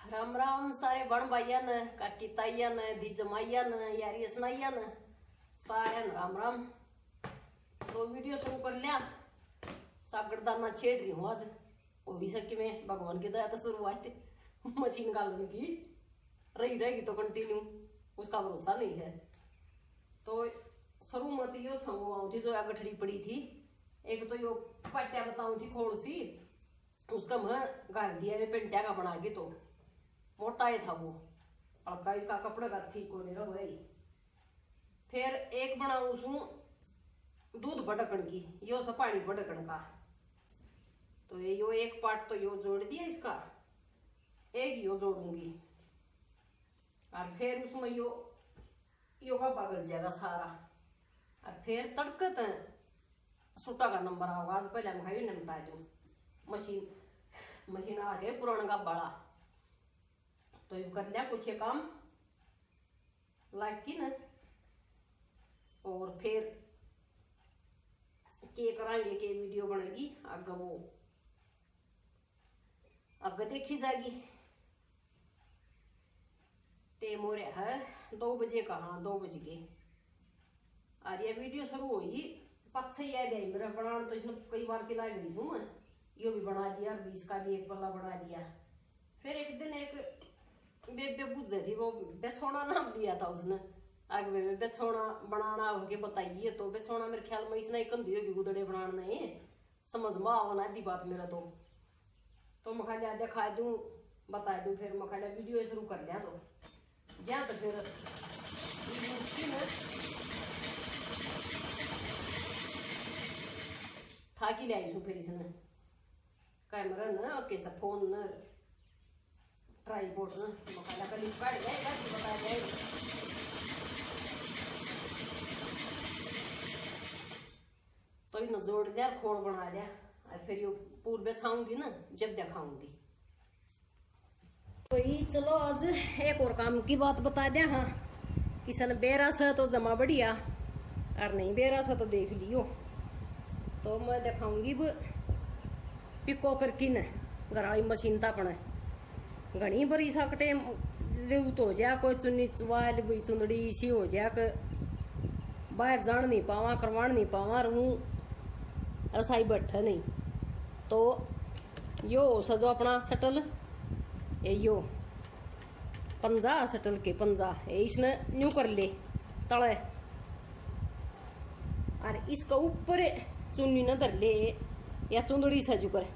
राम राम सारे बण भाइया ने काकी ताइया ने दी जमाइया ने यारी सुनाइया ने सारे राम राम। तो वीडियो शुरू कर लिया। सागरदाना छेड़ रही हूँ आज, वो भी सकी में भगवान की दया तो शुरुआत मशीन गालन की रही रहेगी तो कंटिन्यू, उसका भरोसा नहीं है। तो शुरू मत यो संगवाऊ थी जो गठड़ी पड़ी थी, एक तो यो पाट्या बताऊ थी खोल सी, उसका मैं गाल दिया ये पेंटिया का बना के, तो मोटा ही था वो, हल्का इसका कपड़े का ठीक होने रहा वही। फिर एक बनाऊ उसू दूध भड़कन की, यो सा पानी भड़कन का, तो ये यो एक पार्ट तो यो जोड़ दिया इसका, एक यो जोड़ूंगी और फिर उसमें यो का पागल जाएगा सारा। और फिर तड़कत सूटा का नंबर आओगा। आज पहले हम खाई नहीं बता दू, मशीन आ गए पुराना का बड़ा, तो ये कर लिया कुछ काम लाइक की ना। और फिर के कराएंगे के वीडियो बनेगी आगे, वो आगे देखी जाएगी। टाइम हो रहा है 2 बजे का, हाँ 2 बज गए। और ये वीडियो शुरू हुई पक्ष याद आई मेरा बनाना, तो इसने कई बार खिला गई हूँ मैं, यो भी बना दिया, बीच का भी एक पल्ला बना दिया। फिर एक दिन एक बेबे बुझे थी, वो बेछोना नाम दिया था उसने, आगे बेछोना बनाना होके बताइए, तो बेछोना मेरे ख्याल में इसने कंधी होगी गुदड़े बनाना है, समझ में आवा ना दी बात मेरा। तो मैं खाली दिखा दूं बता दूं, फिर मैं खाली वीडियो शुरू कर लिया। तो जहाँ तो फिर था कि ले आई फिर इसने कैमरा न कैसा फोन न ट्राईपोर्ड न मखाला का लिप काट जाएगा बता जाएगा। तो इन जोड़ लिया, खोड़ बना लिया, और फिर ये पूर्व छाऊंगी ना जब दिखाऊंगी। तो ही चलो आज एक और काम की बात बता दिया। हाँ किसन बेरा सा तो जमा बढ़िया, और नहीं बेरा सा तो देख लियो। तो मैं दिखाऊंगी पिको करकी न घर वाली मशीन था अपने घनी बड़ी सा टाइम जरूरत हो जाए, कोई चुन्नी चवाल भी चुंदड़ी सी हो जाए, बाहर जान नहीं पावा करवान नहीं पावा, रहूं रसाई बैठा नहीं। तो यो सजो अपना सटल, यो पंजा सटल के पंजा इसने न्यू कर ले तले, और इसका ऊपर चुन्नी न धर ले या चुंदड़ी सजू कर,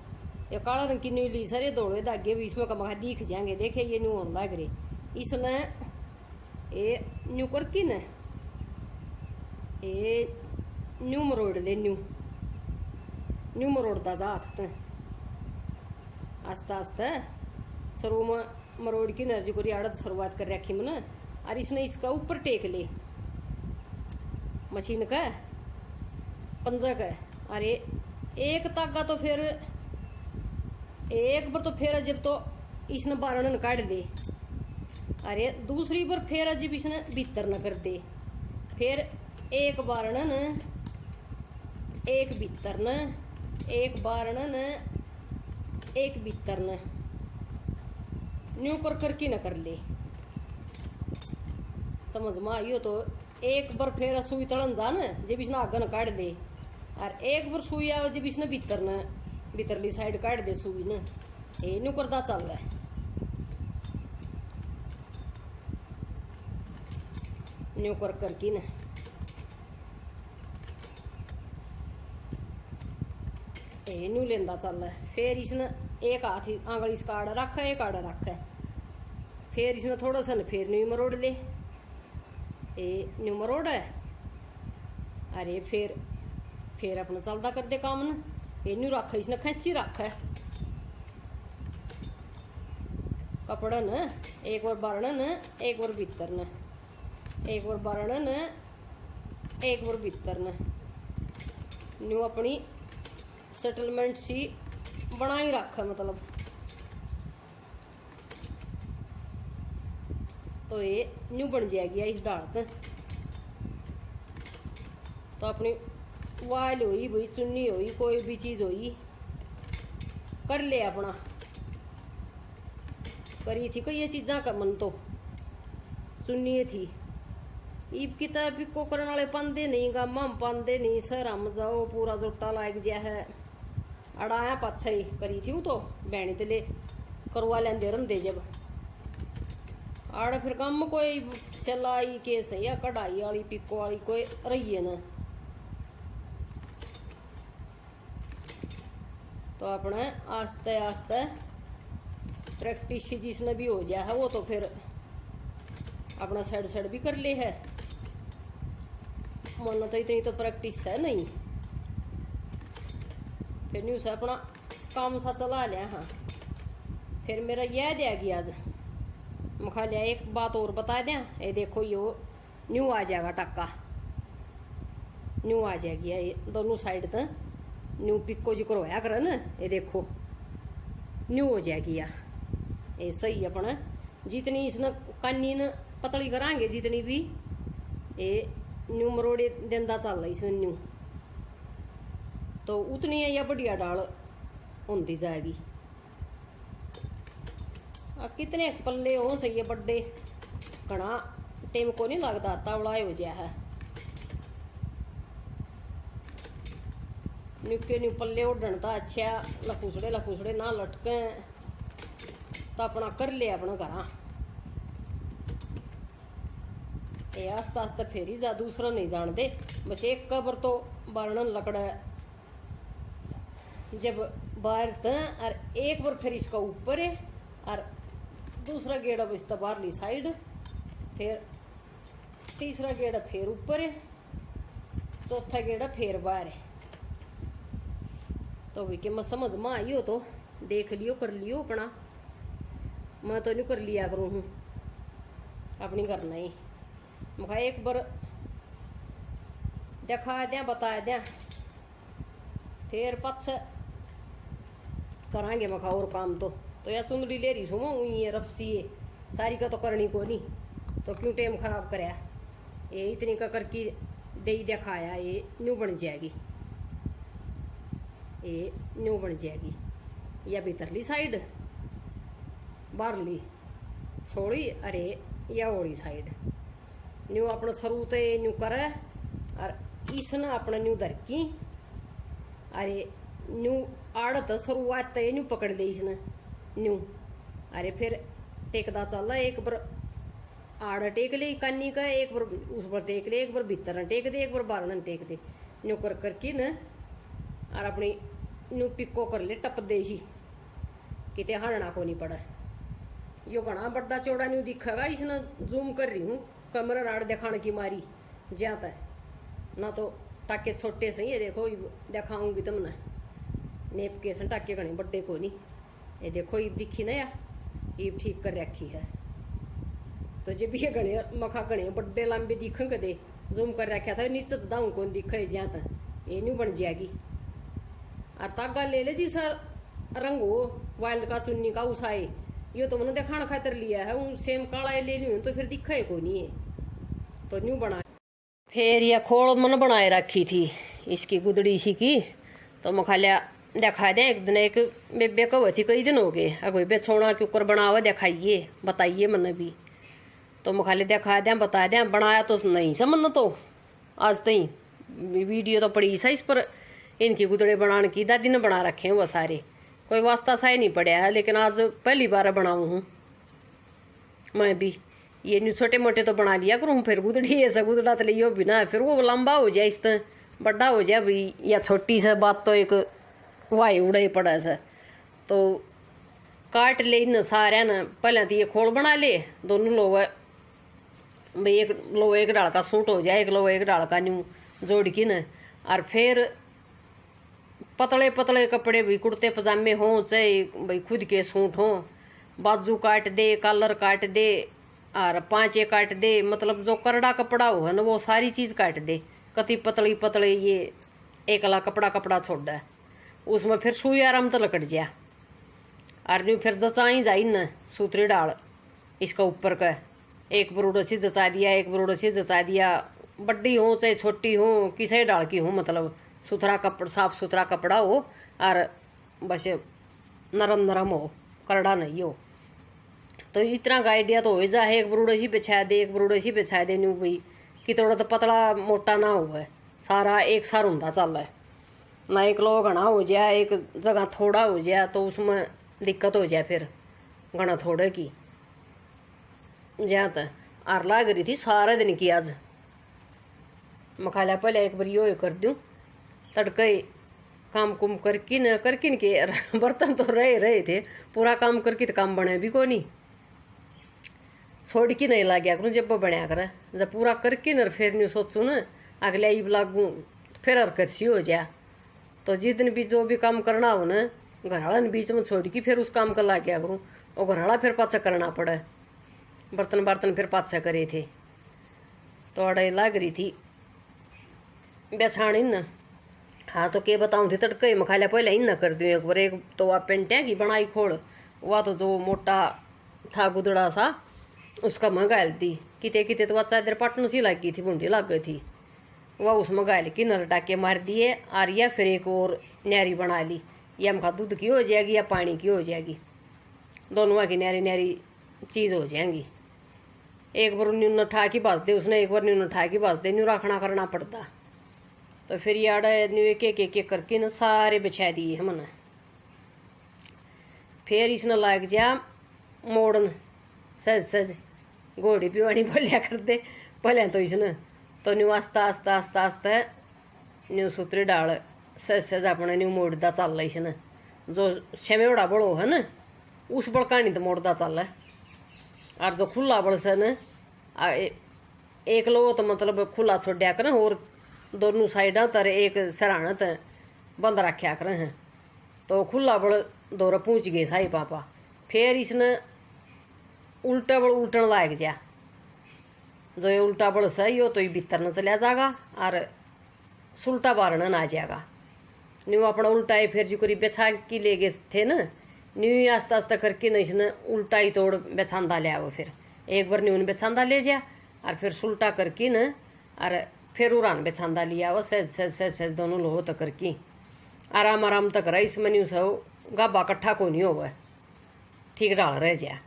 ये काला रंग की नीली सरे दौड़े धागे भी इसमें कमा दिख जाएंगे। देखे ये न्यू होने लग रहे, इसने ये न्यू कर की न ये न्यू मरोड़ ले, न्यू मरोड़ता जा हाथ आस्ता आस्ता शुरू में मरोड़ की नर्जी को आड़त शुरुआत कर रखी मैंने। और इसने इसका ऊपर टेक ले मशीन का पंजा का, अरे एक तागा तो फिर एक बार तो फिर जब तो इसने बारण काट दे, अरे दूसरी बार फिर जब इसने भीतर न कर दे, फिर एक बारण एक भीतर न, एक बारण एक भीतर न, न्यू कर की न कर ले। समझ में आइयो। तो एक बार फिर सुई तड़न जा न जब इसने आगे न काट दे, और एक बार सुई आओ जब इसने भीतरली साइड काट दे सुई न, ये न्यू करता चल रहा है। न्यू कर की न ये न्यू लेंदा चल रहा है। फिर इसने एक हाथ आंगली इसका आड़ा रखा है, एक आड़ा रखा है, फिर इसने थोड़ा सा फिर न्यू मरोड़ ले, ये न्यू मरोड़ है। अरे फिर अपना चलता कर दे काम न, ये न्यू रखा इसने खेची रखा है कपड़ा न, एक बार बारण न एक बार भीतर न, एक बार बारण न एक बार भीतर न, न्यू अपनी सेटलमेंट सी बना ही रखा मतलब। तो ये न्यू बन जाएगी इस डालत। तो अपनी वाल हुई भाई चुन्नी हुई कोई भी चीज हुई कर ले अपना। करी थी कोई ये चीजा का मन तो चुनिए थी ईब की तरह पिको करने वाले पांदे नहीं गामा में पांदे नहीं सर हम जाओ पूरा जोटा लाग गया है अड़ाया पाछा ही करी थी वो तो बहनी तले करवा लेंदे रंदे जब आड़ फिर कम कोई सिलाई के सही या कढ़ाई वाली पिको वाली कोई रही है ना तो अपने आस्ते आस्ते प्रैक्टिस जिसने भी हो जाए है वो तो फिर अपना साइड साइड भी कर ले है मन तो इतनी तो प्रैक्टिस है नहीं फिर न्यू से अपना काम सा चला लिया। हाँ फिर मेरा यह दिया गया आज मुखा लिया एक बात और बता दें ये देखो यो न्यू आ जाएगा टक्का न्यू आ जाएगी ये दोनों साइड तक न्यू पिको जो करवाया कर ना ये देखो न्यू हो जाएगी या ये सही अपना जितनी इसने कानी न पतली करांगे जितनी भी ये न्यू मरोड़े देंदा चल रही इसने न्यू तो उतनी है या बढ़िया डाल होती जाएगी। कितने पल्ले हो सही है बड्डे घना टेम को नहीं लगता तावड़ा हो जाए है निके न्यू पल्ले उड़न तो अच्छा लफूसड़े ना लटके तो अपना कर ले अपना घर ये आस्ता आस्ता फिर ही जा दूसरा नहीं जानते बस एक कबर तो बारणन लकड़ा जब बाहर और एक बार फिर इसका ऊपर है और दूसरा गेड़ा बचता बाहरली साइड फिर तीसरा गेड़ा फिर ऊपर है चौथा गेड़ा फिर बाहर है तो भी कि मैं समझ में आई हो तो देख लियो कर लियो अपना मैं तो नहीं कर लिया करूँ हूँ अपनी करना ही मैं एक बार दिखा दें बता दें फिर पक्ष करांगे मैं और काम तो या सुंदरी ले रही सुनो ये रफसी है सारी का तो करनी को नहीं तो क्यों टाइम खराब कराया ये इतनी का करके दे दिखाया ये न्यू बन जाएगी ये न्यू बन जाएगी या भीतरली साइड बाहरली सोड़ी अरे या ओड़ी साइड न्यू अपना सरू तो न्यू करे और इसने अपना न्यू धरकी अरे न्यू आड़त शुरुआत तो न्यू पकड़ ली इसने न्यू अरे फिर टेकदा चल एक बार आड़ टेक ले कानी का एक बार उस पर टेक ले एक बार भीतर टेक दे एक बार बारन टेक दे न्यू कर करके न और अपनी न्यू पिको कर ले टप दे सी किते हड़ना को नहीं पड़ा यो घना बड़ा चौड़ा न्यू दिखेगा इसने जूम कर रही हूँ कमरा राड़ दिखाने की मारी ज्यादा ना तो टाके छोटे सही है देखो दिखाऊंगी तुमने नेप के टाके घने बड़े को नहीं ये देखो ईब दिखी ना या ईब ठीक कर रखी है तो जब ये घने मखा घने बड़े लंबे दिखेंगे दे जूम कर रखा था नीचे तो दाऊ कौन दिखे ज्या तक ये न्यू बन जाएगी और तागा ले ले जी सर रंग हो वाइल्ड का चुन्नी का उसाए ये तो मैंने दिखाना खातर लिया है उन सेम काला ले लियो तो फिर दिखा को नहीं है तो न्यू बना फिर यह खोल मन बनाए रखी थी इसकी गुदड़ी सी की तो मैं खालिया दिखा दें एक दिन एक बेबे कहो थी कई दिन हो गए अगो बे छोड़ा के ऊपर बनावा दिखाइए बताइए मन भी तो मैं खाली दिखा दें बता दें बनाया तो नहीं समझ तो आज तई वीडियो तो पड़ी सा इस पर इनकी गुदड़े बनाने की दादी ने बना रखे हैं वो सारे कोई वास्ता सा ही नहीं पड़ा है लेकिन आज पहली बार बनाऊ हूँ मैं भी ये न्यू छोटे मोटे तो बना लिया करूँ फिर गुदड़ी ऐसा गुदड़ा तो लियो भी ना फिर वो लंबा हो जाए इस बड़ा हो जाए भाई या छोटी सा बात तो एक वाई उड़ा ही पड़ा सा तो काट ले इन सारे न पहले तो ये खोल बना ले दोनों लोग भाई एक लो एक डाल का सूट हो जाए एक लो एक डाल का न्यू जोड़ की न और फिर पतले पतले कपड़े भी कुर्ते पजामे हों चाहे भाई खुद के सूट हों बाजू काट दे कॉलर काट दे और पांचे काट दे मतलब जो करड़ा कपड़ा हो है ना वो सारी चीज काट दे कति पतली पतले ये एकला कपड़ा छोड़ है उसमें फिर सुई आराम तो लकड़ जा और न्यू फिर जचाई जाई न सूत्री डाल इसका ऊपर का एक बरूड से जचा दिया एक बरूड से जचा दिया बड्डी हो चाहे छोटी हो किसी डाल की हो मतलब सुथरा कपड़ा साफ सुथरा कपड़ा हो और बस नरम नरम हो करड़ा नहीं हो तो इतना का आइडिया तो हो जा, एक बरूड ऐसी बिछा दे, एक बरूड ऐसी बिछा दे, न्यू भाई कि थोड़ा तो पतला मोटा ना हुआ, सारा एक सार होता चल है ना। एक लो घना हो जाए, एक जगह थोड़ा हो जाए तो उसमें दिक्कत हो जाए, फिर घना थोड़े की जहाँ तक आर लाग रही थी सारे दिन की। आज मखाला पहले एक बार यो कर दूँ, तड़के काम कुम करकिन के बर्तन तो रहे थे, पूरा काम करके तो काम बने भी को नहीं, छोड़ की नहीं ला गया करूँ। जब बनया करे जब पूरा करके न फिर नहीं सोचूँ न अगले आई लागू फिर हरकत सी हो जाए। तो जिस दिन भी जो भी काम करना हो न घरवाला ने बीच में छोड़ की फिर उस काम का ला गया करूँ, और घरवाला फिर पाछा करना पड़े। बर्तन फिर पाछा करे थे तो अड़े लाग रही थी बेछाणी न। हाँ तो के बताऊँ थी तड़के मखाला पहले इन न कर दूँ एक बार। एक तो वह पेंटिया की बनाई खोल, वह तो जो मोटा था गुदड़ा सा उसका मंगाल दी किते तो वह चादर पटन सी लग गई थी, बूंदी लग गई थी, वह उसमें गायल की नर टाके मार दिए। और या फिर एक और न्यारी बना ली, या मखा दूध की हो जाएगी या पानी की हो जाएगी, दोनों की न्यारी न्यारी चीज़ हो जाएंगी। एक बार न्यून ठा की बाज दे उसने, एक बार न्यून ठा की बाज दे, न्यू रखना करना पड़ता। तो फिर यार न्यू एक करके न सारे बिछा दिए हमने। फिर इसने लाग जा मोड़न सज घोड़ी पिवानी बोलिया कर दे पहले तो इसने। तो न्यू आस्ता न्यू सूत्री डाल सज अपने न्यू मोड़ता चल रहा इसने। जो छमेवड़ा बड़ो है न उस बड़कानी तो मोड़ता चल रहा, और जो खुला बड़ से न एक लो तो मतलब खुला छोड़ा कर, और दोनों साइडा तर एक सराहना त बंद रखा कर हैं। तो खुला बड़ दौरा पहुँच गए साई पापा। फिर इसने उल्टा बड़ उल्टन लाग जा, जो ये उल्टा बड़ सही हो तो ये भीतर न चला जाएगा और सुलटा बारना ना जाएगा। न्यू अपना उल्टा ही फिर जो करी बेछा की ले गए थे न, न्यू आस्ता करके न इसने उल्टा ही तोड़ बेछांदा लिया। वो फिर एक बार न्यू बेछांदा ले जा और फिर सुलटा करके न और फिर उड़ान बेछांदा लिया। वो सहज दोनों लोहो तक करके आराम तक रहा। इसमें न्यू सब गाबा कट्ठा को नहीं हो ठीक डाल रह जा,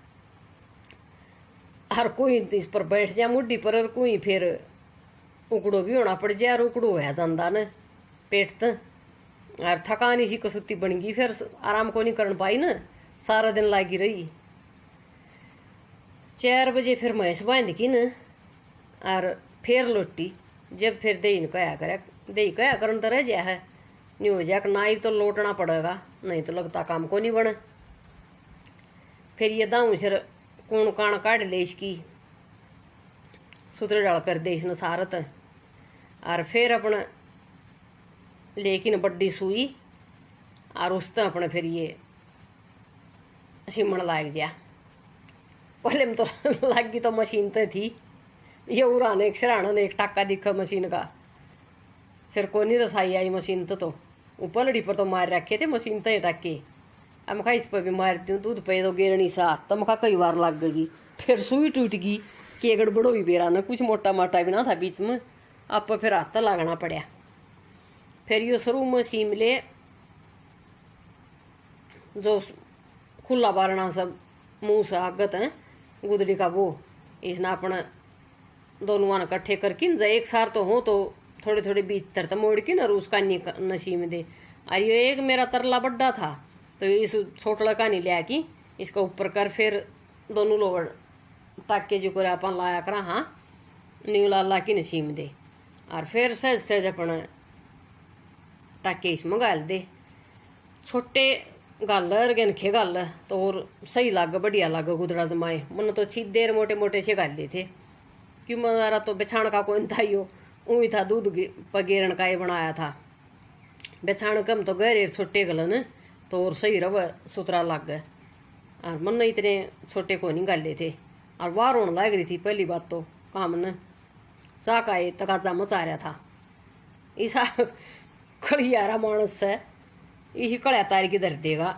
हर कोई इस पर बैठ जा मुड्डी पर, और कोई फिर उकड़ो भी होना पड़ जाए, और उकड़ो है जाता न पेट त और थकान इसी कसुती बन गई। फिर आराम को नहीं कर पाई न, सारा दिन लागी रही। 4 बजे फिर भैंस बांध की न और फिर लौटी। जब फिर दही कया करन तो रह जा है नहीं हो जाए ना ही तो लौटना पड़ेगा, नहीं तो लगता काम को नहीं बने। फिर ये दाऊ सिर कूण काण काट ले इसकी सूत्र डाल कर दे इसने सारत, और फिर अपने लेकिन बड्डी सुई और उस तरह अपने फिर ये सिमण लाग जा। पहले में तो लगी तो मशीन तो थी, ये उड़ान एक सराहन एक टाका दिखा मशीन का। फिर को नहीं रसाई आई मशीन तो ऊपर लड़ी पर तो मार रखे थे मशीन तो टाके। अब मखा इस पर भी मार दूँ दूध पे तो गिरनी सा, तो मखा कई बार लग गई। फिर सुई टूट गई कि गड़बड़ो भी बेरा न, कुछ मोटा माटा भी ना था बीच में, अब फिर हाथ लागना पड़ा। फिर यो शुरू में सीम ले जो खुला बारना सब मुँह से आगत है गुदड़ी का, वो इसने अपने दोनों इकट्ठे करके जो एक सार तो हो तो थोड़े भीतर तो मोड़ के न उसका नशी में दे। और ये एक मेरा तरला बड्डा था तो इस छोटला का नहीं लिया कि इसका ऊपर कर फिर दोनों लोग ताके जो कर अपन लाया करा। हाँ न्यू ला की नशी में दे और फिर सहज अपना ताके इसमें गाल दे। छोटे गल गनखे गल तो और सही लग बढ़िया लग गुदड़ा जमाए। मन तो सीधे मोटे मोटे से गाले थे क्यों मारा तो बिछाण का कोई था ही ऊँ था दूध पगेरण का ये बनाया था। बिछाण कम तो गहरे छोटे गलन तो और सही रव सुतरा लग गए। और मन इतने छोटे को नहीं गाले थे और वार होने लग रही थी। पहली बात तो काम न चाह का ये तकाजा मचा रहा था। ऐसा खड़ियारा मानस है इसी कड़ा तारी की धर देगा।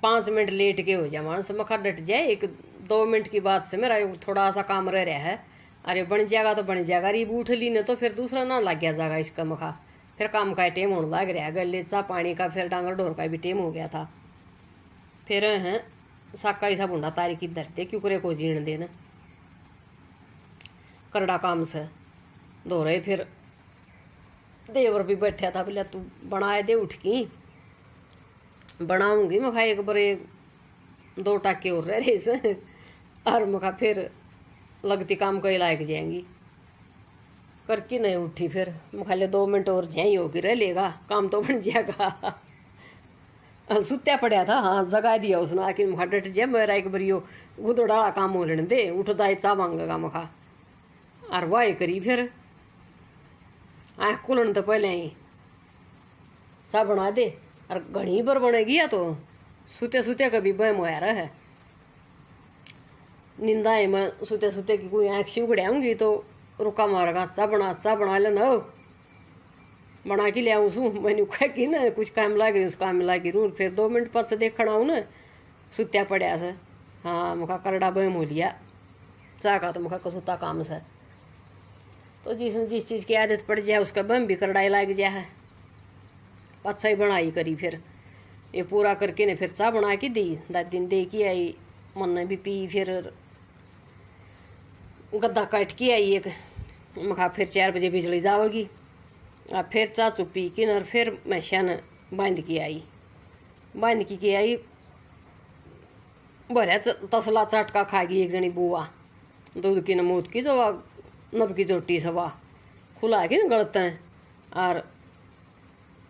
5 मिनट लेट के हो जाए मानस मखा डट जाए। 1-2 मिनट की बात से मेरा थोड़ा सा काम रह रहा है। अरे बन जाएगा तो बन जाएगा, अरे बूठ ली न तो फिर दूसरा ना लग गया जाएगा इसका मखा। फिर काम का टेम होने लग रहा है गले चा पानी का, फिर डांगर ढोर का भी टेम हो गया था। फिर हैं साका ही सा बुंडा तारी की धरते क्यों करे को जीण देना करड़ा काम से धो रहे। फिर देवर भी बैठा था, बोले तू बनाए दे उठ की बनाऊंगी। मैं खा एक बार 2 टाके और रह रहे से और मैं फिर लगती काम कई लायक जाएंगी करके नहीं उठी। फिर मैं खाले 2 मिनट और जाई होगी रह लेगा काम तो बन जाएगा। सुत्या पड़ा था, हाँ जगा दिया उसने आखिर मखा डट जाए मेरा एक बारी गुदड़ा काम हो लेने दे उठता है चा मांगेगा मखा और वाह करी। फिर आँख खुलन तो पहले ही चा बना दे और घनी पर बनेगी या तो सुते सुते कभी बहम होया रहा है निंदा है। मैं सुते सुते की कोई आँख शिवगड़ाऊंगी तो रुका मारेगा चा बना लेना हो बना के ले आऊँ सू मैंने कहा कि ना कुछ काम लागे उस काम में लागी रू। फिर 2 मिनट बाद से देखना हूँ ना सुत्या पड़ा से, हाँ मुखा करड़ा बहम हो लिया चा का तो मुखा कसुता काम से। तो जिस चीज़ की आदत पड़ जाए उसका बहम भी करड़ाई लग जाए है। अच्छा ही बनाई करी फिर ये पूरा करके ने फिर चाह बना के दी 10 दिन दे की आई मन ने भी पी। फिर गद्दा काट के आई एक मखा फिर 4 बजे बिजली जाओगी और फिर चाह चुपी की और फिर मैं शन बांध के आई भरया तसला चाटका खा गई एक जनी बुआ दूध की नमूद की जो नब की चोटी सवा खुला की न गलत है और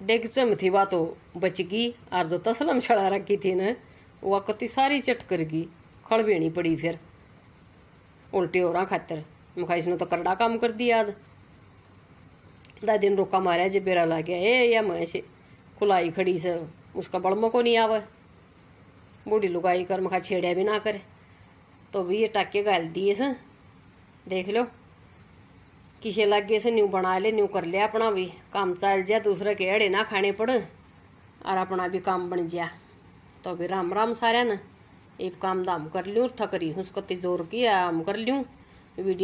डेग चम थी वह तो बच गई और जो तसलम छड़ा रखी थी न वह कति सारी चट कर गई खड़बेनी पड़ी। फिर उल्टी हो रहा खातर मुखा इसने तो करड़ा काम कर दिया आज 10 दिन रोका मारा जे बेरा ला गया ए या मैं से खुलाई खड़ी से उसका बड़मो को नहीं आवे बूढ़ी लुगाई कर मखा छेड़िया भी ना करे तो भी ये टाके गाल दिए से देख लो किसे लागे से न्यू बना ले न्यू कर ले अपना भी काम चल जा दूसरे के अड़े ना खाने पड़ और अपना भी काम बन जा। तो भी राम राम सारे न एक काम दाम कर लूँ थकरी उसको तिजोर की आम कर लूँ वीडियो